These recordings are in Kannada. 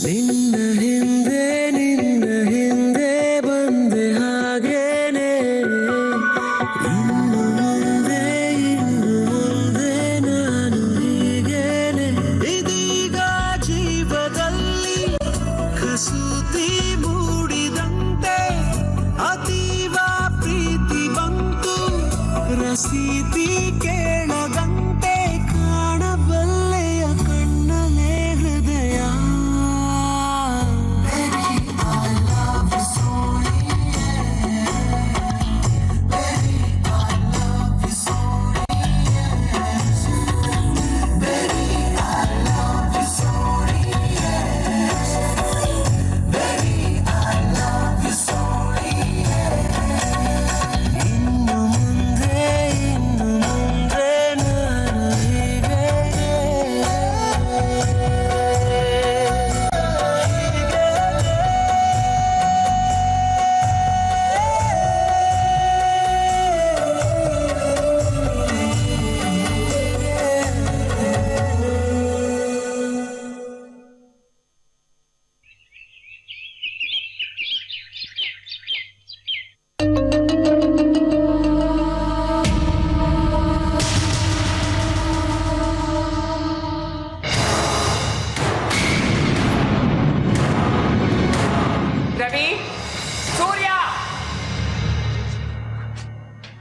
ನಿನ್ನ ಹಿಂದೆ ಬಂದೆ ಹಾಗೇನೆ ಇನ್ನು ಮುಂದೆ ನಾನು ಹೀಗೇನೆ ಇದೀಗ ಜೀವದಲ್ಲಿ ಕಸೂತಿ ಮೂಡಿದಂತೆ ಅತೀವ ಪ್ರೀತಿ ಬಂತು ರಸೀತಿ ಕೇಳದಂತೆ ಕಾಣಬಲ್ಲೆಯ ಕಣ್ಣಲೆ ಹೃದಯ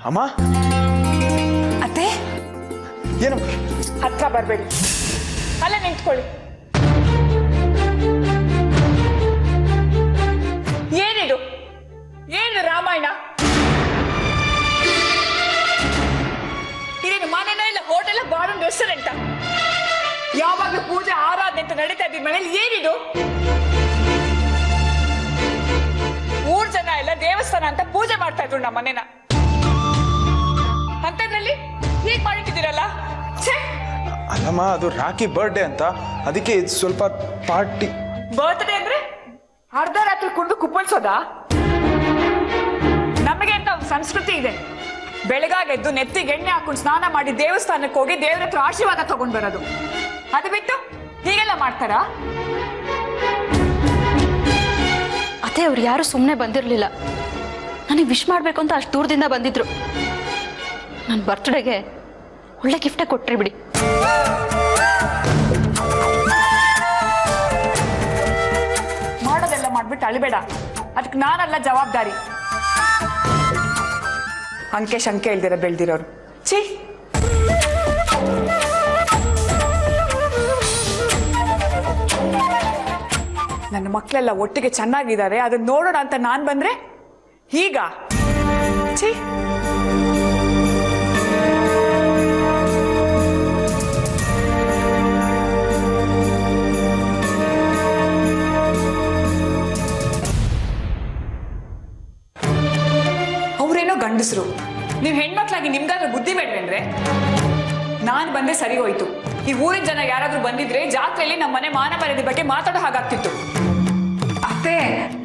ಅಮ್ಮ ಅತ್ತೆ ಏನು ಹತ್ರ ಬರಬೇಡಿ, ಅಲ್ಲೇ ನಿಂತ್ಕೊಳ್ಳಿ. ಏನಿದು ಏನು ರಾಮಾಯಣ? ಇದೇನು ಮನೆನ ಇಲ್ಲ ಹೋಟೆಲ್ ಬಾರೊಂದು ರೆಸ್ಟೋರೆಂಟ್? ಯಾವಾಗಲೂ ಪೂಜೆ ಆರಾಧನೆ ಅಂತ ನಡೀತಾ ಇದ್ದೀವಿ ಮನೇಲಿ. ಏನಿದು ಊರ್ ಜನ ಎಲ್ಲ ದೇವಸ್ಥಾನ ಅಂತ ಪೂಜೆ ಮಾಡ್ತಾ ಇದ್ರು ನಮ್ಮ ಮನೆನ. ಅಂತದ್ರಲ್ಲಿ ಹೀಗೆ ಮಾಡಿಟ್ಟಿದ್ದೀರಲ್ಲ. ಅಲ್ಲಮ್ಮ, ಅದು ರಾಖಿ ಬರ್ಡೇ ಅಂತ, ಅದಕ್ಕೆ ಸ್ವಲ್ಪ ಪಾರ್ಟಿ. ಬರ್ತ್ಡೇ ಅಂದ್ರೆ ಅರ್ಧ ರಾತ್ರಿ ಕುಡಿದು ಕುಪ್ಪಳಿಸೋದಾ? ನಮಗೆ ಅಂತ ಸಂಸ್ಕೃತಿ ಇದೆ. ಬೆಳಗಾಗೆದ್ದು ನೆತ್ತಿಗೆ ಎಣ್ಣೆ ಹಾಕೊಂಡು ಸ್ನಾನ ಮಾಡಿ ದೇವಸ್ಥಾನಕ್ಕೆ ಹೋಗಿ ದೇವ್ರ ಹತ್ರ ಆಶೀರ್ವಾದ ತಗೊಂಡ್ ಬರೋದು. ಅದು ಬಿಟ್ಟು ಹೀಗೆಲ್ಲ ಮಾಡ್ತಾರಾ? ಅತ್ತೆ, ಅವ್ರು ಯಾರು ಸುಮ್ಮನೆ ಬಂದಿರಲಿಲ್ಲ. ನನಗೆ ವಿಶ್ ಮಾಡಬೇಕು ಅಂತ ಅಷ್ಟು ದೂರದಿಂದ ಬಂದಿದ್ರು. ನನ್ನ ಬರ್ತ್ಡೇಗೆ ಒಳ್ಳೆ ಗಿಫ್ಟೇ ಕೊಟ್ರಿ ಬಿಡಿ. ಮಾಡೋದೆಲ್ಲ ಮಾಡ್ಬಿಟ್ಟು ಅಳಿಬೇಡ, ಅದಕ್ಕೆ ನಾನಲ್ಲ ಜವಾಬ್ದಾರಿ. ಅಂಕೆ ಶಂಕೆ ಇಲ್ದಿರ ಬೆಳ್ದಿರೋರು. ಛೀ, ನನ್ನ ಮಕ್ಕಳೆಲ್ಲ ಒಟ್ಟಿಗೆ ಚೆನ್ನಾಗಿದ್ದಾರೆ, ಅದನ್ನ ನೋಡೋಣ ಅಂತ ನಾನ್ ಬಂದ್ರೆ ಹೀಗ? ಛೀ, ಅವ್ರೇನೋ ಗಂಡಸರು, ನೀವು ಹೆಣ್ಮಕ್ಳಾಗಿ ನಿಮ್ಗಾದ್ರೂ ಬುದ್ಧಿ ಬೇಡ್ವೇನ್ರೆ? ನಾನ್ ಬಂದೆ ಸರಿ ಹೋಯ್ತು. ಈ ಊರಿನ ಜನ ಯಾರಾದ್ರೂ ಬಂದಿದ್ರೆ ಜಾತ್ರೆಯಲ್ಲಿ ನಮ್ಮ ಮನೆ ಮಾನ ಮರ್ಯಾದೆ ಬಗ್ಗೆ ಮಾತಾಡೋ ಹಾಗಾಗ್ತಿತ್ತು. ಅತ್ತೆ,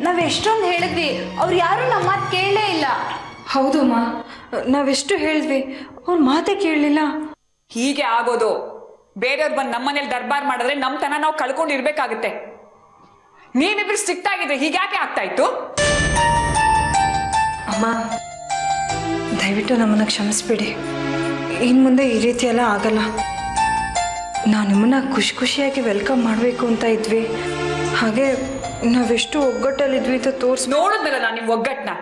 ನಾವ್ ಎಷ್ಟೊಂದು ಹೇಳಿದ್ವಿ, ಅವ್ರು ಯಾರು ನಮ್ಮ ಮಾತು ಕೇಳಲೇ ಇಲ್ಲ. ಹೌದು ಅಮ್ಮ, ನಾವೆಷ್ಟು ಹೇಳಿದ್ವಿ, ಅವ್ರ ಮಾತೇ ಕೇಳಲಿಲ್ಲ. ಹೀಗೆ ಆಗೋದು. ಬೇರೆಯವ್ರು ಬಂದು ನಮ್ಮನೇಲಿ ದರ್ಬಾರ್ ಮಾಡಿದ್ರೆ ನಮ್ತನ ನಾವು ಕಳ್ಕೊಂಡಿರ್ಬೇಕಾಗುತ್ತೆ. ನೀವಿಬ್ರು ಸ್ಟ್ರಿಕ್ಟ್ ಆಗಿದ್ರೆ ಹೀಗ್ಯಾಕೆ ಆಗ್ತಾ ಇತ್ತು? ಅಮ್ಮ, ದಯವಿಟ್ಟು ನಮ್ಮನ್ನ ಕ್ಷಮಿಸ್ಬಿಡಿ. ಇನ್ನು ಮುಂದೆ ಈ ರೀತಿ ಎಲ್ಲ ಆಗಲ್ಲ. ನಾವು ನಿಮ್ಮನ್ನ ಖುಷಿಯಾಗಿ ವೆಲ್ಕಮ್ ಮಾಡಬೇಕು ಅಂತ ಇದ್ವಿ. ಹಾಗೆ ನಾವೆಷ್ಟು ಒಗ್ಗಟ್ಟಲ್ಲಿದ್ವಿ ಅಂತ ನೋಡಿದ್ನಲ್ಲ ನಾನು ನಿಮ್ ಒಗ್ಗಟ್ಟನ್ನ.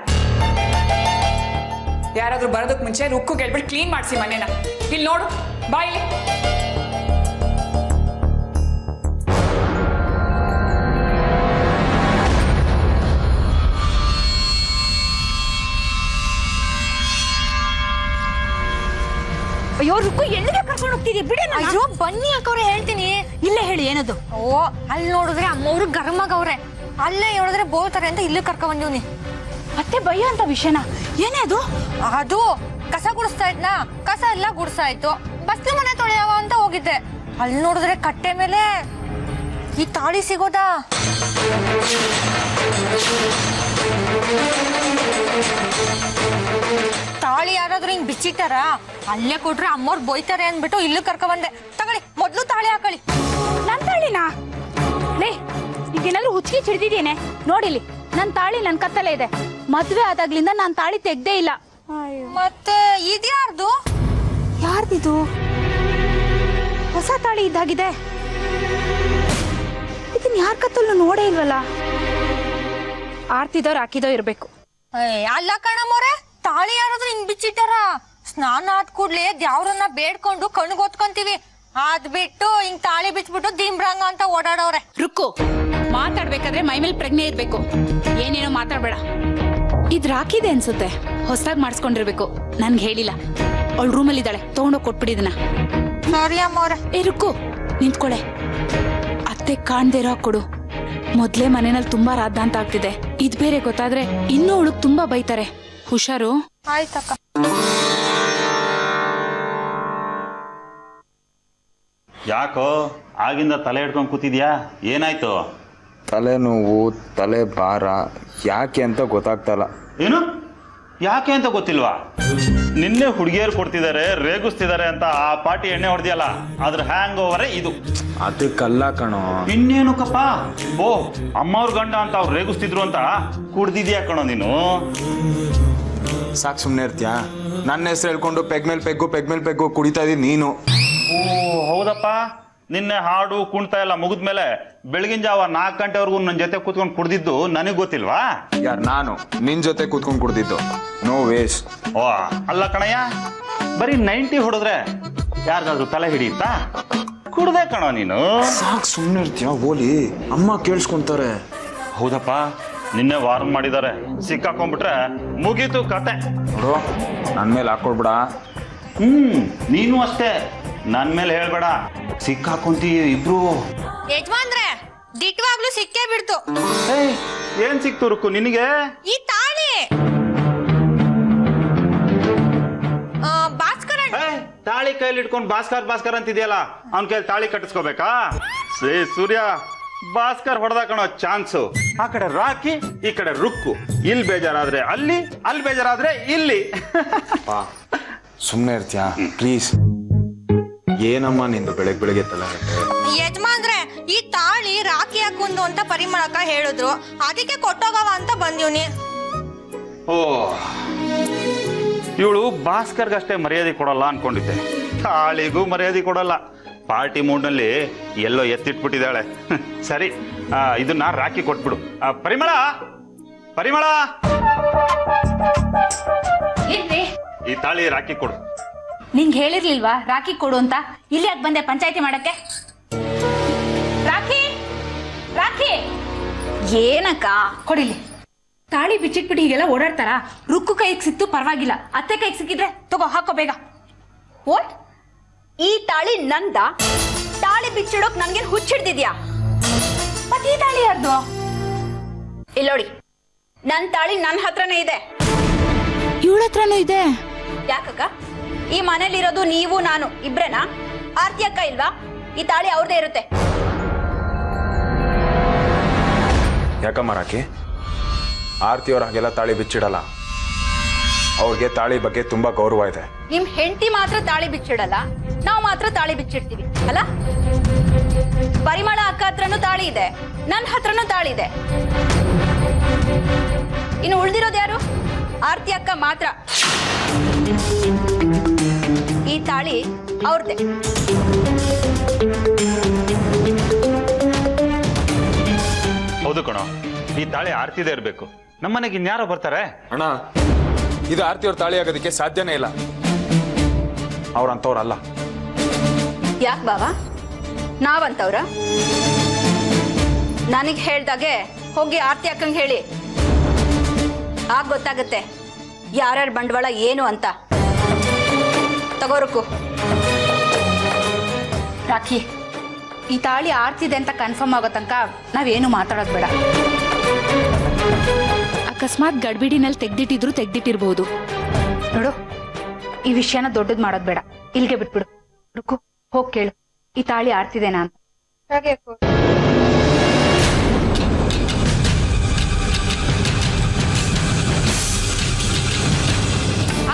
ಯಾರಾದ್ರೂ ಬರೋದಕ್ಕೆ ಮುಂಚೆ ರುಕ್ಕು ಕೇಳ್ಬಿಟ್ಟು ಕ್ಲೀನ್ ಮಾಡಿಸಿ ಮನೇನ. ಇಲ್ಲಿ ನೋಡು, ಬಾಯಿಲಿ. ಅಯ್ಯೋ ರುಕ್ಕು, ಎಲ್ಲಿಗೆ ಕರ್ಕೊಂಡು ಹೋಗ್ತಿದ್ಯಾ? ಬಿಡಿ. ಅಯ್ಯೋ ಬನ್ನಿ ಅಕ್ಕವ್ರೆ, ಹೇಳ್ತೀನಿ. ಇಲ್ಲೇ ಹೇಳಿ, ಏನದು? ಓ, ಅಲ್ಲಿ ನೋಡಿದ್ರೆ ಅಮ್ಮವ್ರು ಗರ್ಮಗವ್ರೆ, ಅಲ್ಲೇ ಹೇಳಿದ್ರೆ ಬೋಳ್ತಾರೆ ಅಂತ ಇಲ್ಲಿ ಕರ್ಕೊಂಡ್ ಬಂದೀವ್ನಿ. ಮತ್ತೆ ಭಯ ಅಂತ ವಿಷಯನ? ಏನೇ ಅದು? ಅದು ಕಸ ಗುಡಿಸ್ತಾ ಇದ್ನಾ, ಕಸ ಎಲ್ಲ ಗುಡಿಸಾಯ್ತು. ಬಸ್ಲು ಮನೆ ತೊಳೆಯವ ಅಂತ ಹೋಗಿದ್ದೆ. ಅಲ್ಲಿ ನೋಡಿದ್ರೆ ಕಟ್ಟೆ ಮೇಲೆ ಈ ತಾಳಿ ಸಿಗೋದಾ? ತಾಳಿ ಯಾರಾದ್ರೂ ಹಿಂಗ್ ಬಿಚ್ಚಿಟ್ಟಾರ? ಅಲ್ಲೇ ಕೊಟ್ರೆ ಅಮ್ಮವ್ರು ಬೊಯ್ತಾರೆ ಅಂದ್ಬಿಟ್ಟು ಇಲ್ಲಿ ಕರ್ಕೊಂಡ್ ಬಂದೆ. ತಗೊಳ್ಳಿ, ಮೊದ್ಲು ತಾಳಿ ಹಾಕೊಳ್ಳಿ. ನನ್ ತಾಳಿನಾ? ಲೇ, ಏಯ್ ಈಗೇನಾದ್ರೂ ಹುಚ್ಚಿಗೆ ಚಿಡ್ದಿದ್ದೇನೆ ನೋಡಿಲಿ, ನನ್ ತಾಳಿ ನನ್ ಕತ್ತಲೇ ಇದೆ. ಮದ್ವೆ ಆದಾಗ್ಲಿಂದ ನಾನ್ ತಾಳಿ ತೆಗ್ದೇ ಇಲ್ಲ. ಮತ್ತೆ ಇದ್ಯಾರ್ದು? ಯಾರ್ದಿದು? ಹೊಸ ತಾಳಿ ಇದ್ದಾಗಿದೆ. ಇದನ್ ಯಾರ ಕತ್ತಲು ನೋಡೇ ಇಲ್ವಲ್ಲ. ಆರ್ತಿದವ್ರು ಹಾಕಿದೋ ಇರ್ಬೇಕು. ಅಲ್ಲ ಕಣಮ್ಮವ್ರೆ, ತಾಳಿ ಯಾರಾದ್ರೂ ಹಿಂಗ್ ಬಿಚ್ಚಿಟ್ಟಾರ? ಸ್ನಾನ ಆದ್ ಕೂಡ್ಲೆ ದ್ಯಾವ್ರನ್ನ ಬೇಡ್ಕೊಂಡು ಕಣ್ಗೊತ್ಕೊಂತೀವಿ. ಅದ್ ಬಿಟ್ಟು ಹಿಂಗ್ ತಾಳಿ ಬಿಚ್ಬಿಟ್ಟು ದಿಂಬ್ರಂಗ ಅಂತ ಓಡಾಡವ್ರೆ. ರುಕ್ಕು, ಮಾತಾಡ್ಬೇಕಾದ್ರೆ ಮೈ ಮೇಲೆ ಪ್ರಜ್ಞೆ ಇರ್ಬೇಕು. ಏನೇನೋ ಮಾತಾಡ್ಬೇಡ. ಇದ್ ರಾಕಿದೆ ಅನ್ಸುತ್ತೆ, ಹೊಸದಾಗಿ ಮಾಡಿಸ್ಕೊಂಡಿರ್ಬೇಕು. ನನ್ಗೆ ಹೇಳಿಲ್ಲ. ಅವಳು ರೂಮಲ್ಲಿ ಇದ್ದಾಳೆ, ತಗೊಂಡೋಗಿ ಕೊಟ್ಬಿಡಿದನ. ಸರಿ ಅಮ್ಮವ್ರೆ. ಏ ರುಕ್ಕು, ನಿಂತ್ಕೊಳೆ. ಅತ್ತೆ ಕಾಣ್ದೇ ಇರೋ ಕೊಡು. ಮೊದ್ಲೇ ಮನೆಯಲ್ಲಿ ತುಂಬಾ ರಾದ್ದ ಅಂತ ಆಗ್ತಿದೆ. ಇದ್ ಬೇರೆ ಗೊತ್ತಾದ್ರೆ ಇನ್ನೂ ಅವಳಗ್ ತುಂಬಾ ಬೈತಾರೆ. ಹುಷಾರು. ಆಯ್ತಕ್ಕ. ಯಾಕೋ ಆಗಿಂದ ತಲೆ ಹಿಡ್ಕೊಂಡು ಕೂತಿದ್ಯಾ? ಏನಾಯ್ತು? ತಲೆನೋವು, ತಲೆ ಭಾರ, ಯಾಕೆ ಅಂತ ಗೊತ್ತಾಗ್ತಲ್ಲ. ಏನು ಯಾಕೆ ಅಂತ ಗೊತ್ತಿಲ್ವಾ? ನಿನ್ನೆ ಹುಡುಗಿಯರು ಕೊಡ್ತಿದ್ದಾರೆ, ರೇಗಿಸ್ತಿದ್ದಾರೆ ಅಂತ ಆ ಪಾಟಿ ಎಣ್ಣೆ ಹೊಡೆದಿಯಲ್ಲ, ಅದ್ರ ಹ್ಯಾಂಗ್ ಓವರೇ ಇದು. ಅದಕ್ಕಲ್ಲ ಕಣೋ. ಇನ್ನೇನುಕಪ್ಪ? ಓ, ಅಮ್ಮವ್ರ ಗಂಡ ಅಂತ ಅವ್ರು ರೇಗಿಸ್ತಿದ್ರು ಅಂತ ಕುಡ್ದಿದ್ಯಾ ಕಣೋ ನೀನು? ಸಾಕು, ಸುಮ್ಮನೆ ಇರ್ತೀಯಾ? ನನ್ನ ಹೆಸರು ಹೇಳ್ಕೊಂಡು ಪೆಗ್ ಮೇಲೆ ಪೆಗ್ಗು ಕುಡಿತಾ ಇದ್ದೀನಿ ನೀನು. ಓ ಹೌದಪ್ಪ, ನಿನ್ನೆ ಹಾಡು ಕುಣ್ತಾ ಎಲ್ಲ ಮುಗಿದ್ಮೇಲೆ ಬೆಳಗಿನ ಜಾವ 4 ಗಂಟೆವರೆಗೂ ನನ್ನ ಜೊತೆ ಕೂತ್ಕೊಂಡು ಕುಡ್ದಿದ್ದು ನನಗೆ ಗೊತ್ತಿಲ್ವಾ? ಯಾರು? ನಾನು ನಿನ್ ಜೊತೆ ಕೂತ್ಕೊಂಡು ಕುಡ್ದಿದ್ದು. No waste. ಓ ಅಲ್ಲ ಕಣಯ್ಯ, ಬರೀ 90 ಹೊಡೆದ್ರೆ ಯಾರಿಗಾದ್ರು ತಲೆ ಹಿಡಿಯುತ್ತಾ? ಕುಡ್ದೆ ಕಣೋ ನೀನು. ಸಾಕು, ಸುಮ್ಮನೆ ಇರ್ತೀಯಾ? ಓಲಿ, ಅಮ್ಮ ಕೇಳಿಸ್ಕೊಂತಾರೆ. ಹೌದಪ್ಪ, ನಿನ್ನೆ ವಾರ್ನ್ ಮಾಡಿದ್ದಾರೆ. ಸಿಕ್ಕಾಕೊಂಡ್ಬಿಟ್ರೆ ಮುಗೀತು ಕತೆ. ನೋಡು, ನನ್ನ ಮೇಲೆ ಹಾಕೊಳ್ಬೇಡ. ನೀನು ಅಷ್ಟೇ, ನನ್ ಮೇಲೆ ಹೇಳ್ಬೇಡ. ಸಿಕ್ಕಾಕೊಂತೀವಿ ಇಬ್ರು. ಯಜಮಾನ್ರೆ, ದಿಟ್ವಾಗ್ಲೂ ಸಿಕ್ಕೇ ಬಿಡ್ತು. ಏನ್ ಸಿಕ್ತು ರುಕ್ಕು ನಿನಗೆ? ಈ ತಾಳಿ. ಭಾಸ್ಕರ ತಾಳಿ ಕೈಲಿ ಇಟ್ಕೊಂಡು ಭಾಸ್ಕರ್ ಅಂತಿದ್ಯಲ್ಲ, ಅವನ್ ಕೈಲಿ ತಾಳಿ ಕಟ್ಟಿಸ್ಕೋಬೇಕಾ? ಸೂರ್ಯ, ಭಾಸ್ಕರ್ ಹೊಡೆದ ಕಣೋ ಚಾನ್ಸು. ಆ ಕಡೆ ರಾಕಿ, ಈ ಕಡೆ ರುಕ್ಕು. ಇಲ್ಲಿ ಬೇಜಾರಾದ್ರೆ ಅಲ್ಲಿ ಬೇಜಾರಾದ್ರೆ ಇಲ್ಲಿ. ಸುಮ್ಮನೆ ಇರ್ತೀಯಾ ಪ್ಲೀಸ್? ಏನಮ್ಮ ನಿಂದು ಬೆಳಗ್ಗೆ ತಲೆ? ಯಜಮಾನ್ರೆ, ಈ ತಾಳಿ ರಾಖಿ ಹಾಕುಂದು ಅಂತ ಪರಿಮಳಕ್ಕ ಹೇಳಿದ್ರು, ಅದಕ್ಕೆ ಕೊಟ್ಟೋಗವ ಅಂತ ಬಂದಿವ್ನಿ. ಓ, ಇವಳು ಭಾಸ್ಕರ್ಗಷ್ಟೇ ಮರ್ಯಾದೆ ಕೊಡಲ್ಲ ಅನ್ಕೊಂಡಿದ್ದೆ. ತಾಳಿಗೂ ಮರ್ಯಾದೆ ಕೊಡಲ್ಲ. ಪಾರ್ಟಿ ಮೂಡ್ನಲ್ಲಿ ಎಲ್ಲೋ ಎತ್ತಿಟ್ಬಿಟ್ಟಿದ್ದಾಳೆ. ಸರಿ, ಇದನ್ನ ರಾಖಿ ಕೊಟ್ಬಿಡು. ಪರಿಮಳ, ಈ ತಾಳಿ ರಾಖಿ ಕೊಡು. ನಿಂಗೆ ಹೇಳಿರ್ಲಿಲ್ವಾ ರಾಖಿ ಕೊಡು ಅಂತ? ಇಲ್ಲಿ ಯಾಕೆ ಬಂದೆ ಪಂಚಾಯತಿ ಮಾಡಕ್ಕೆ? ರಾಖಿ ಏನಕ್ಕ? ಕೊಡಿಲಿ. ತಾಳಿ ಬಿಚ್ಚಿಟ್ಬಿಟ್ಟು ಹೀಗೆಲ್ಲ ಓಡಾಡ್ತಾರ? ರುಕ್ಕು ಕೈಗೆ ಸಿಕ್ತು ಪರವಾಗಿಲ್ಲ, ಅತ್ತೆ ಕೈಗೆ ಸಿಕ್ಕಿದ್ರೆ ತಗೋ, ಹಾಕೋ ಬೇಗ. ವಾಟ್? ಈ ತಾಳಿ ನಂದ? ತಾಳಿ ಬಿಚ್ಚಿಡೋಕ್ ನನ್ಗೇನ್ ಹುಚ್ಚಿಡ್ದಿದ್ಯಾ? ಮತ್ತೆ ಈ ತಾಳಿ ಯಾರ್ದು? ಇಲ್ಲೋಡಿ, ನನ್ ತಾಳಿ ನನ್ ಹತ್ರನೇ ಇದೆ. ಇವಳ ಹತ್ರನೂ ಇದೆ? ಯಾಕಕ್ಕ? ಈ ಮನೇಲಿರೋದು ನೀವು ನಾನು ಇಬ್ರೇನಾ? ಆರ್ತಿ ಅಕ್ಕ ಇಲ್ವಾ? ಈ ತಾಳಿ ಅವ್ರದೇ ಇರುತ್ತೆ. ಯಾಕಮ್ಮ ರಾಕಿ? ಆರ್ತಿ ಅವ್ರ ಹಾಗೆಲ್ಲ ತಾಳಿ ಬಿಚ್ಚಿಡಲ್ಲ. ಅವ್ರಿಗೆ ತಾಳಿ ಬಗ್ಗೆ ತುಂಬಾ ಗೌರವ ಇದೆ. ನಿಮ್ ಹೆಂಡತಿ ಮಾತ್ರ ತಾಳಿ ಬಿಚ್ಚಿಡಲ್ಲ, ನಾವು ಮಾತ್ರ ತಾಳಿ ಬಿಚ್ಚಿಡ್ತೀವಿ ಅಲ್ಲ? ಪರಿಮಳ ಅಕ್ಕ ಹತ್ರನೂ ತಾಳಿ ಇದೆ, ನನ್ನ ಹತ್ರನೂ ತಾಳಿ ಇದೆ. ಇನ್ನು ಉಳ್ದಿರೋದು ಯಾರು? ಆರ್ತಿ ಅಕ್ಕ ಮಾತ್ರ. ಈ ತಾಳಿ ಅವ್ರದ್ದೇ. ಹೌದು ಕಣೋ, ಈ ತಾಳಿ ಆರ್ತಿದೇ ಇರ್ಬೇಕು. ನಮ್ಮನೆಗೆ ಇನ್ಯಾರೋ ಬರ್ತಾರೆ? ಅಣ್ಣ, ಇದು ಆರ್ತಿ ಅವ್ರ ತಾಳಿ ಆಗೋದಕ್ಕೆ ಸಾಧ್ಯನೇ ಇಲ್ಲ. ಅವ್ರಂತವ್ರಲ್ಲ. ಯಾಕೆ ಬಾವಾ, ನಾವಂತವ್ರ? ನನಗೆ ಹೇಳ್ದಾಗೆ ಹೋಗಿ ಆರ್ತಿ ಅಕ್ಕಂಗೆ ಹೇಳಿ, ಆಗ ಗೊತ್ತಾಗುತ್ತೆ ಯಾರ್ಯಾರ ಬಂಡವಾಳ ಏನು ಅಂತ. ತಗೋರಕ್ಕು. ರಾಖಿ, ಈ ತಾಳಿ ಆರ್ತಿದೆ ಅಂತ ಕನ್ಫರ್ಮ್ ಆಗೋ ತನಕ ನಾವೇನು ಮಾತಾಡೋದು ಬೇಡ. ಅಕಸ್ಮಾತ್ ಗಡ್ಬಿಡಿನಲ್ಲಿ ತೆಗ್ದಿಟ್ಟಿರ್ಬಹುದು. ನೋಡು, ಈ ವಿಷಯನ ದೊಡ್ಡದ್ ಮಾಡೋದ್ ಬೇಡ, ಇಲ್ಲಿಗೆ ಬಿಟ್ಬಿಡು. ರುಕ್ಕು, ಹೋಗ್ ಕೇಳು, ಈ ತಾಳಿ ಆರ್ತಿದೇನಾ ಅಂತ.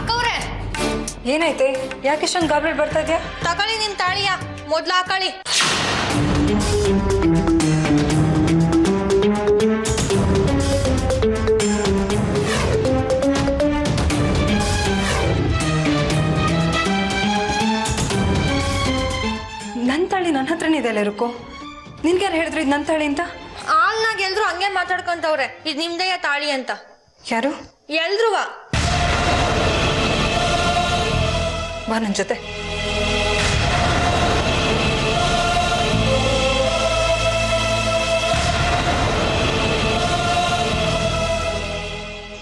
ಅಕ್ಕವ್ರೆ, ಏನೈತೆ? ಯಾಕೆ ಇಷ್ಟೊಂದು ಗಾಬರಿ ಬರ್ತಾ ಇದ್ಯಾ? ತಗೊಳ್ಳಿ ನಿಮ್ ತಾಳಿಯ, ಮೊದ್ಲು ಹಾಕಳಿ. ತಾಳಿ ಅಂತ? ಹಾಲ್ನಾಗ ಎಲ್ರು ಹಂಗೆ ಮಾತಾಡ್ಕೊಂತವ್ರೆ ಇದು ನಿಮ್ದೆಯ ತಾಳಿ ಅಂತ. ಯಾರು? ಎಲ್ರು ಬಾ ನನ್ನ ಜೊತೆ.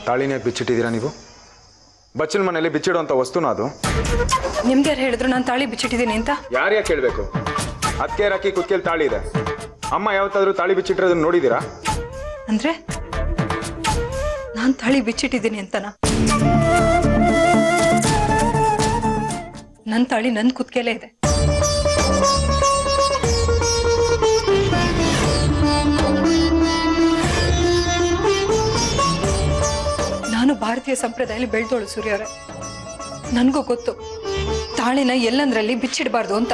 ತಾಳಿನ ಬಿಚ್ಚಿಟ್ಟಿದ್ದೀರಾ ನೀವು? ಬಚ್ಚಲ ಮನೇಲಿ ಬಿಚ್ಚಿಡುವಂತ ವಸ್ತುನ ಅದು? ನಿಮ್ಗೆ ಯಾರು ಹೇಳಿದ್ರು ನಾನು ತಾಳಿ ಬಿಚ್ಚಿಟ್ಟಿದ್ದೀನಿ ಅಂತ? ಯಾರ್ಯಾಕೆ ಕೇಳಬೇಕು? ಅದಕ್ಕೆ ರಾಕಿ ಕುತ್ತಿಗೆಲ್ ತಾಳಿ ಇದೆ. ಅಮ್ಮ ಯಾವತ್ತಾದ್ರೂ ತಾಳಿ ಬಿಚ್ಚಿಟ್ಟಿರೋದನ್ನ ನೋಡಿದ್ದೀರಾ? ಅಂದ್ರೆ ನಾನು ತಾಳಿ ಬಿಚ್ಚಿಟ್ಟಿದ್ದೀನಿ ಅಂತನಾ? ನನ್ನ ತಾಳಿ ನನ್ನ ಕುತ್ತಿಗೆಲೇ ಇದೆ. ನಾನು ಭಾರತೀಯ ಸಂಪ್ರದಾಯದಲ್ಲಿ ಬೆಳೆದೋಳು ಸೂರ್ಯ ಅವರೇ. ನನಗೂ ಗೊತ್ತು ತಾಳಿನ ಎಲ್ಲಂದ್ರಲ್ಲಿ ಬಿಚ್ಚಿಡಬಾರ್ದು ಅಂತ.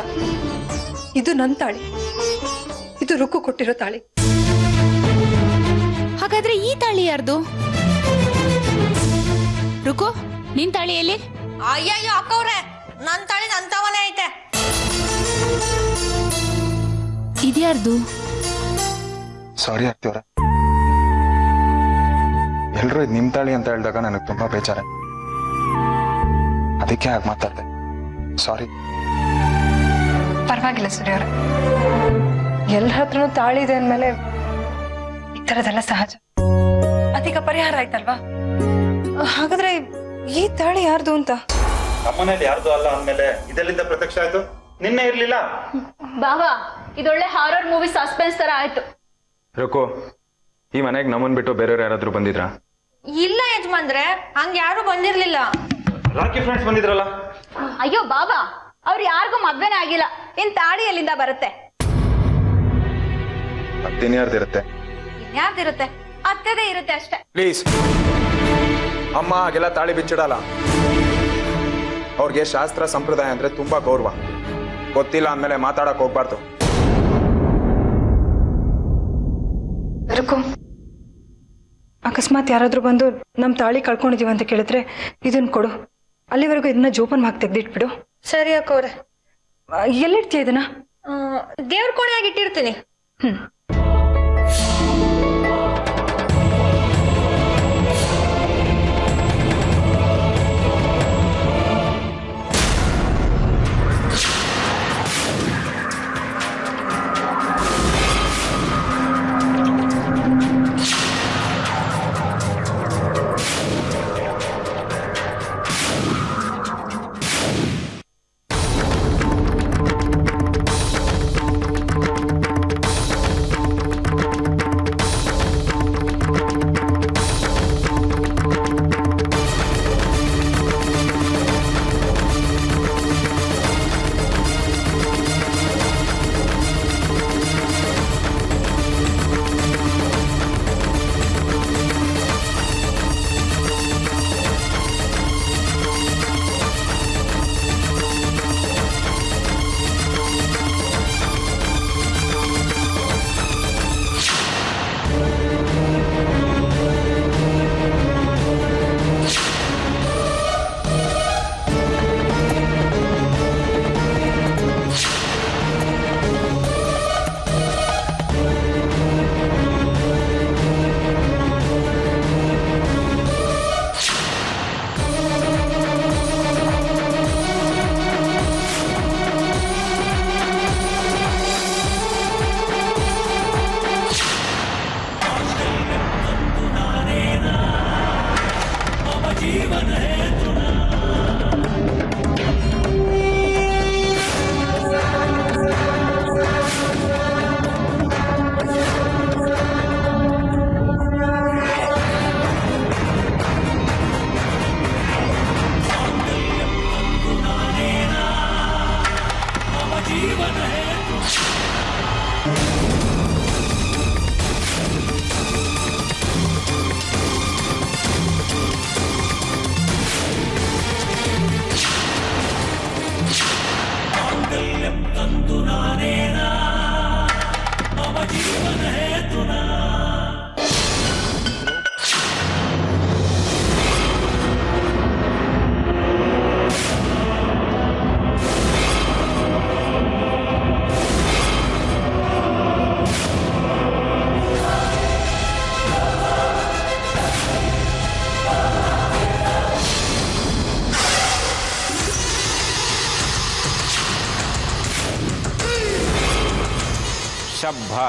ಇದು ನನ್ನ ತಾಳಿ, ಇದು ರುಕ್ಕು ಕೊಟ್ಟಿರೋ ತಾಳಿ. ಹಾಗಾದ್ರೆ ಈ ತಾಳಿ ಯಾರ್ದು? ರುಕು, ನಿನ್ ತಾಳಿ ಎಲ್ಲಿ? ಅಯ್ಯಯ್ಯೋ ಅಕ್ಕವ್ರೆ, ನನ್ ತಾಳಿ ನಂತವನೇ ಐತೆ. ಇದ್ಯಾರ್ದು? ಸಾರಿ ಆಗ್ತೀವ್ರ, ಎಲ್ರು ಇದು ನಿಮ್ ತಾಳಿ ಅಂತ ಹೇಳಿದಾಗ ನನಗೆ ತುಂಬಾ ಬೇಜಾರ. ಅದಕ್ಕೆ ಹಾಗೆ ಮಾತಾಡ್ದೆ. ಸಾರಿ. ಪರವಾಗಿಲ್ಲ ಸೂರ್ಯ ಅವರೇ, ಎಲ್ಲರ ಹತ್ರನೂ ತಾಳಿ ಇದೆ ಅಂದ್ಮೇಲೆ ಈ ಥರದೆಲ್ಲ ಸಹಜ. ಅದೀಗ ಪರಿಹಾರ ಆಯ್ತಲ್ವಾ? ಹಾಗಾದ್ರೆ ಈ ತಾಳಿ ಯಾರ್ದು ಅಂತ? ನಮ್ಮನೇಲಿ ಯಾರ್ದು ಅಲ್ಲ ಅಂದ್ಮೇಲೆ ಇದೆಲ್ಲಿಂದ ಪ್ರತ್ಯಕ್ಷ ಆಯ್ತು? ನಿನ್ನೆ ಇರ್ಲಿಲ್ಲ ಬಾವಾ, ಇದೊಳ್ಳೆ ಹಾರರ್ ಮೂವಿ ಸಸ್ಪೆನ್ಸ್ ತರ ಆಯ್ತು. ರುಕು, ಈ ಮನೆಗೆ ನಮ್ಮನ್ ಬಿಟ್ಟು ಬೇರೆಯವ್ರು ಯಾರಾದ್ರೂ ಬಂದಿದ್ರಾ? ಇಲ್ಲ ಯಜಮಾನ್ರೆ, ಹಂಗ ಯಾರು ಬಂದಿರ್ಲಿಲ್ಲ. ರಾಕಿ ಫ್ರೆಂಡ್ಸ್ ಬಂದಿದ್ರಲ್ಲ. ಅಯ್ಯೋ ಬಾಬಾ, ಅವ್ರು ಯಾರಿಗೂ ಮದ್ವೆನೇ ಆಗಿಲ್ಲ. ಇನ್ ತಾಳಿ ಎಲ್ಲಿಂದ ಬರುತ್ತೆ? ಮತ್ತಿನ್ಯಾರ್ದಿರುತ್ತೆ? ಇನ್ಯಾರ್ದಿರುತ್ತೆ? ಅತ್ತೆದೇ ಇರುತ್ತೆ ಅಷ್ಟೇ. ಪ್ಲೀಸ್, ಅಮ್ಮ ಹಾಗೆಲ್ಲ ತಾಳಿ ಬಿಚ್ಚಿಡಲ್ಲ. ಅವ್ರಿಗೆ ಶಾಸ್ತ್ರ ಸಂಪ್ರದಾಯ ಅಂದ್ರೆ ತುಂಬಾ ಗೌರವ. ಗೊತ್ತಿಲ್ಲ ಅಂದ್ಮೇಲೆ ಮಾತಾಡಕ್ ಹೋಗ್ಬಾರ್ದು. ರುಕು, ಅಕಸ್ಮಾತ್ ಯಾರಾದ್ರೂ ಬಂದು ನಮ್ ತಾಳಿ ಕಳ್ಕೊಂಡಿದೀವಿ ಅಂತ ಕೇಳಿದ್ರೆ ಇದನ್ನ ಕೊಡು. ಅಲ್ಲಿವರೆಗೂ ಇದನ್ನ ಜೋಪಾನ ಹಾಕಿ ತೆಗ್ದಿಟ್ಬಿಡು. ಸರಿ ಅಕ್ಕವ್ರೆ. ಎಲ್ಲಿಡ್ತೀಯ ಇದನ್ನ? ದೇವ್ರ ಕೋಣೆಯಾಗಿ ಇಟ್ಟಿರ್ತೀನಿ.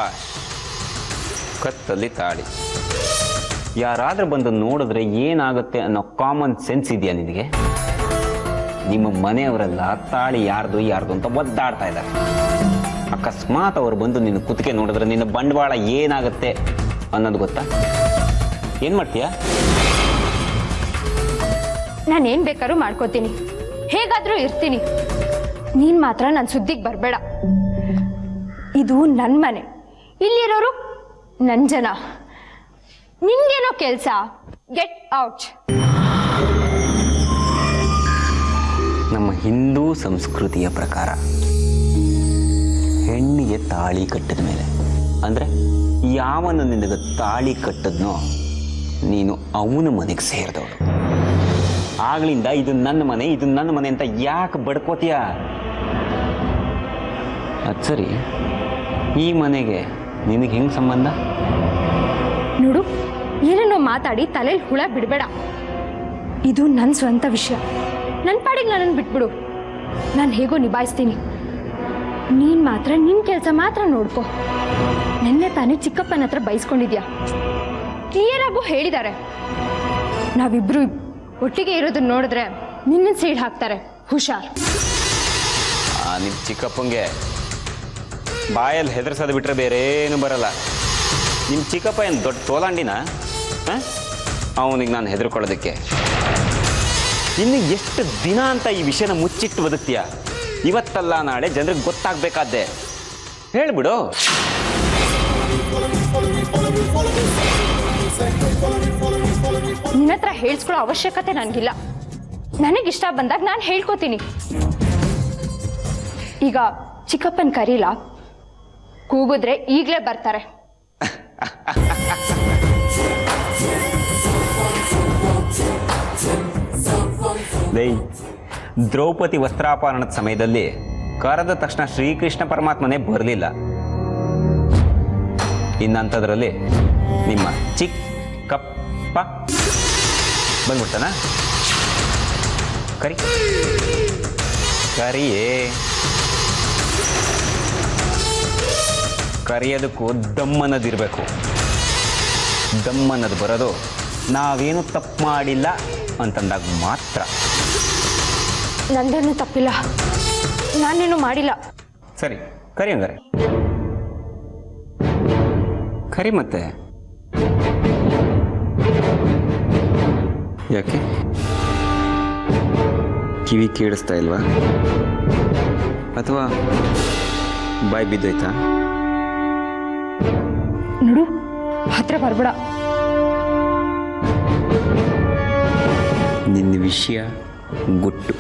ಶಭಾಷ್. ಕತ್ತಲ್ಲಿ ತಾಳಿ. ಯಾರಾದ್ರೂ ಬಂದು ನೋಡಿದ್ರೆ ಏನಾಗುತ್ತೆ ಅನ್ನೋ ಕಾಮನ್ ಸೆನ್ಸ್ ಇದೆಯಾ ನಿನಗೆ? ನಿಮ್ಮ ಮನೆಯವರೆಲ್ಲ ತಾಳಿ ಯಾರ್ದು ಅಂತ ಒದ್ದಾಡ್ತಾ ಇದ್ದಾರೆ. ಅಕಸ್ಮಾತ್ ಅವ್ರು ಬಂದು ನಿನ್ನ ಕುತ್ತಿಗೆ ನೋಡಿದ್ರೆ ನಿನ್ನ ಬಂಡವಾಳ ಏನಾಗುತ್ತೆ ಅನ್ನೋದು ಗೊತ್ತಾ? ಏನ್ ಮಾಡ್ತೀಯ? ನಾನೇನ್ ಬೇಕಾದ್ರೂ ಮಾಡ್ಕೋತೀನಿ, ಹೇಗಾದ್ರೂ ಇರ್ತೀನಿ. ನೀನ್ ಮಾತ್ರ ನನ್ನ ಸುದ್ದಿಗೆ ಬರಬೇಡ. ಇದು ನನ್ನ ಮನೆ, ಇಲ್ಲಿರೋರು ನನ್ನ ಜನ. ನಿನ್ಗೇನೋ ಕೆಲ್ಸ, ಗೆಟ್ ಔಟ್. ನಮ್ಮ ಹಿಂದೂ ಸಂಸ್ಕೃತಿಯ ಪ್ರಕಾರ ಹೆಣ್ಣಿಗೆ ತಾಳಿ ಕಟ್ಟಿದ ಮೇಲೆ, ಅಂದ್ರೆ ಯಾವನು ನಿನಗೆ ತಾಳಿ ಕಟ್ಟದ್ನೋ ನೀನು ಅವನ ಮನೆಗೆ ಸೇರಿದವಳು. ಆಗ್ಲಿಂದ ಇದು ನನ್ನ ಮನೆ ಅಂತ ಯಾಕೆ ಬಡ್ಕೋತೀಯ? ಅದ್ ಸರಿ, ಈ ಮನೆಗೆ ನಿನಗೆ ಹೆಂಗ್ ಸಂಬಂಧ? ನೋಡು, ಏನೇನೋ ಮಾತಾಡಿ ತಲೆಯಲ್ಲಿ ಹುಳ ಬಿಡಬೇಡ. ಇದು ನನ್ನ ಸ್ವಂತ ವಿಷಯ. ನನ್ನ ಪಾಡಿಗೆ ನನ್ನನ್ನು ಬಿಟ್ಬಿಡು, ನಾನು ಹೇಗೋ ನಿಭಾಯಿಸ್ತೀನಿ. ನೀನ್ ಮಾತ್ರ ನಿನ್ ಕೆಲಸ ಮಾತ್ರ ನೋಡ್ಕೊ. ನಿನ್ನೆ ತಾನೇ ಚಿಕ್ಕಪ್ಪನ ಹತ್ರ ಬೈಸ್ಕೊಂಡಿದ್ಯಾ. ಕ್ಲಿಯರ್ ಆಗು ಹೇಳಿದ್ದಾರೆ, ನಾವಿಬ್ರು ಒಟ್ಟಿಗೆ ಇರೋದನ್ನ ನೋಡಿದ್ರೆ ನಿನ್ನ ಸೀಡ್ ಹಾಕ್ತಾರೆ, ಹುಷಾರ್. ನಿಮ್ ಚಿಕ್ಕಪ್ಪಂಗೆ ಬಾಯಲ್ಲಿ ಹೆದರ್ಸೋದು ಬಿಟ್ರೆ ಬೇರೆ ಏನು ಬರಲ್ಲ. ನಿಮ್ ಚಿಕ್ಕಪ್ಪ ಏನು ದೊಡ್ಡ ತೋಲಾಂಡಿನ? ಅವನಿಗೆ ನಾನು ಹೆದರ್ಕೊಳ್ಳೋದಕ್ಕೆ? ಇನ್ನು ಎಷ್ಟು ದಿನ ಅಂತ ಈ ವಿಷಯನ ಮುಚ್ಚಿಟ್ಟು ಬದುಕ್ತೀಯ? ಇವತ್ತಲ್ಲ ನಾಳೆ ಜನರಿಗೆ ಗೊತ್ತಾಗಬೇಕಾದ್ದೆ. ಹೇಳ್ಬಿಡು. ನಿನ್ನ ಹತ್ರ ಹೇಳ್ಸ್ಕೊಳ್ಳೋ ಅವಶ್ಯಕತೆ ನನಗಿಲ್ಲ. ನನಗಿಷ್ಟ ಬಂದಾಗ ನಾನು ಹೇಳ್ಕೊತೀನಿ. ಈಗ ಚಿಕ್ಕಪ್ಪನ ಕರೀಲ, ಕೂಗಿದ್ರೆ ಈಗಲೇ ಬರ್ತಾರೆ. ದ್ರೌಪದಿ ವಸ್ತ್ರಾಪಹರಣದ ಸಮಯದಲ್ಲಿ ಕರೆದ ತಕ್ಷಣ ಶ್ರೀಕೃಷ್ಣ ಪರಮಾತ್ಮನೇ ಬರಲಿಲ್ಲ. ಇನ್ನಂಥದ್ರಲ್ಲಿ ನಿಮ್ಮ ಚಿಕ್ಕಪ್ಪ ಬಂದ್ಬಿಡ್ತಾನ? ಕರಿಯೇ. ಕರೆಯೋದಕ್ಕೂ ದಮ್ಮನ್ನದಿರಬೇಕು. ದಮ್ಮನ್ನದು ಬರೋದು ನಾವೇನು ತಪ್ಪು ಮಾಡಿಲ್ಲ ಅಂತಂದಾಗ ಮಾತ್ರ. ನಂದೇನು ತಪ್ಪಿಲ್ಲ, ನಾನೇನು ಮಾಡಿಲ್ಲ. ಸರಿ, ಕರಿ ಹಂಗಾರೆ. ಕರಿ ಮತ್ತೆ. ಯಾಕೆ ಕಿವಿ ಕೇಳಿಸ್ತಾ ಇಲ್ವಾ? ಅಥವಾ ಬಾಯಿ ಬಿದ್ದೋಯ್ತಾ? ನೋಡು, ಹತ್ರ ಬರ್ಬೇಡ. ನಿನ್ನ ವಿಷಯ ಗುಟ್ಟು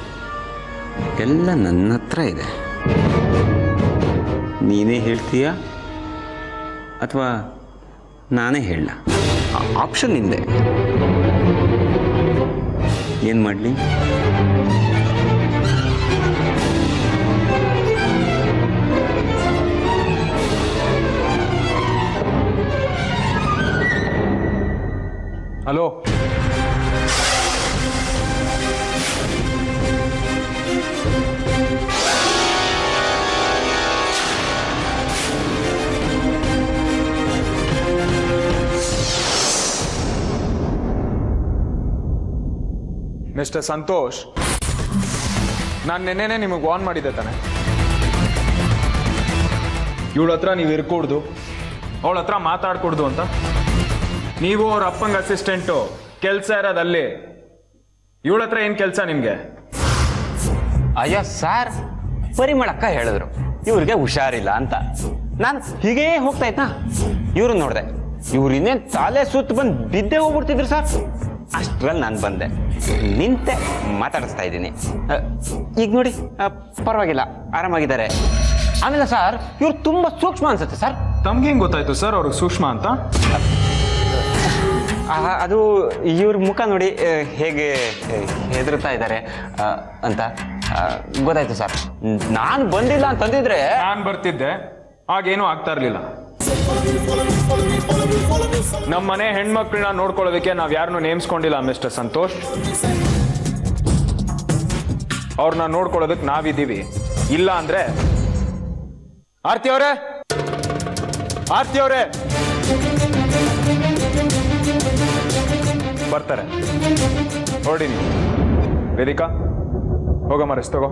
ಎಲ್ಲ ನನ್ನ ಹತ್ರ ಇದೆ. ನೀನೇ ಹೇಳ್ತೀಯ ಅಥವಾ ನಾನೇ ಹೇಳ? ಆಪ್ಷನ್ ನಿಂದೆ. ಏನು ಮಾಡಲಿ? ಹಲೋ, ಮಿಸ್ಟರ್ ಸಂತೋಷ್, ನಾನು ನೆನ್ನೆನೆ ನಿಮಗೆ ವಾರ್ನ್ ಮಾಡಿದ್ದೆ ತಾನೆ, ಇವಳ ಹತ್ರ ನೀವು ಇರ್ಕೂಡ್ದು, ಅವಳ ಹತ್ರ ಮಾತಾಡ್ಕೊಡ್ದು ಅಂತ. ನೀವು ಅವ್ರ ಅಪ್ಪಂಗೆ ಅಸಿಸ್ಟೆಂಟು, ಕೆಲಸ ಇರೋದಲ್ಲಿ. ಇವಳ ಹತ್ರ ಏನು ಕೆಲಸ ನಿಮಗೆ? ಅಯ್ಯೋ ಸರ್, ಪರಿಮಳಕ್ಕ ಹೇಳಿದ್ರು ಇವ್ರಿಗೆ ಹುಷಾರಿಲ್ಲ ಅಂತ. ನಾನು ಹೀಗೇ ಹೋಗ್ತಾ ಇದ್ನಾ, ಇವ್ರು ನೋಡಿದೆ. ಇವ್ರು ಇನ್ನೇನು ತಲೆ ಸುತ್ತ ಬಂದು ಬಿದ್ದೆ ಹೋಗ್ಬಿಡ್ತಿದ್ರು ಸರ್. ಅಷ್ಟರಲ್ಲಿ ನಾನು ಬಂದೆ, ನಿಂತೆ ಮಾತಾಡಿಸ್ತಾ ಇದ್ದೀನಿ. ಈಗ ನೋಡಿ, ಪರವಾಗಿಲ್ಲ, ಆರಾಮಾಗಿದ್ದಾರೆ. ಆಮೇಲೆ ಸರ್, ಇವ್ರು ತುಂಬ ಸೂಕ್ಷ್ಮ ಅನ್ಸುತ್ತೆ ಸರ್. ತಮ್ಗೆ ಹೆಂಗೆ ಗೊತ್ತಾಯ್ತು ಸರ್ ಅವ್ರಿಗೆ ಸೂಕ್ಷ್ಮ ಅಂತ? ಅದು ಇವ್ರ ಮುಖ ನೋಡಿ ಹೇಗೆ ಹೆದರ್ತಾ ಇದ್ದಾರೆ ಅಂತ ಗೊತ್ತಾಯ್ತು ಸರ್. ನಾನು ಬಂದಿಲ್ಲ ಅಂತಂದಿದ್ರೆ ನಾನು ಬರ್ತಿದ್ದೆ, ಆಗೇನೂ ಆಗ್ತಾ ಇರಲಿಲ್ಲ. ನಮ್ಮ ಮನೆ ಹೆಣ್ಮಕ್ಳನ್ನ ನೋಡ್ಕೊಳ್ಳೋದಕ್ಕೆ ನಾವು ಯಾರನ್ನೂ ನೇಮಿಸ್ಕೊಂಡಿಲ್ಲ ಮಿಸ್ಟರ್ ಸಂತೋಷ್. ಅವ್ರನ್ನ ನೋಡ್ಕೊಳ್ಳೋದಕ್ಕೆ ನಾವಿದ್ದೀವಿ. ಇಲ್ಲ ಅಂದ್ರೆ ಆರ್ತಿ ಅವರೇ, ಆರ್ತಿ ಅವರೇ ಬರ್ತಾರೆ. ಹೊರಡಿ ನೀವು. ವೇದಿಕಾ ಹೋಗಮ್ಮ, ರೆಸ್ಟ್ ತಗೋ.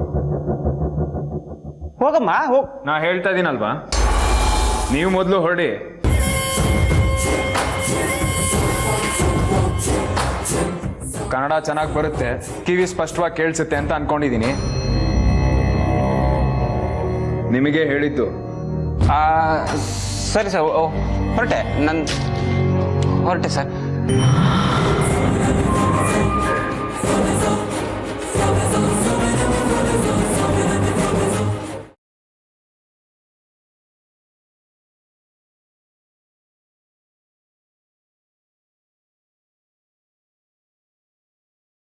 ಹೋಗಮ್ಮ ಹೋಗ್. ನಾ ಹೇಳ್ತಾ ಇದೀನಲ್ವಾ, ನೀವು ಮೊದಲು ಹೊರಡಿ. ಕನ್ನಡ ಚೆನ್ನಾಗಿ ಬರುತ್ತೆ, ಕಿವಿ ಸ್ಪಷ್ಟವಾಗಿ ಕೇಳಿಸುತ್ತೆ ಅಂತ ಅನ್ಕೊಂಡಿದ್ದೀನಿ. ನಿಮಗೆ ಹೇಳಿದ್ದು. ಸರಿ ಸರ್, ಹೊರಟೆ ಸರ್.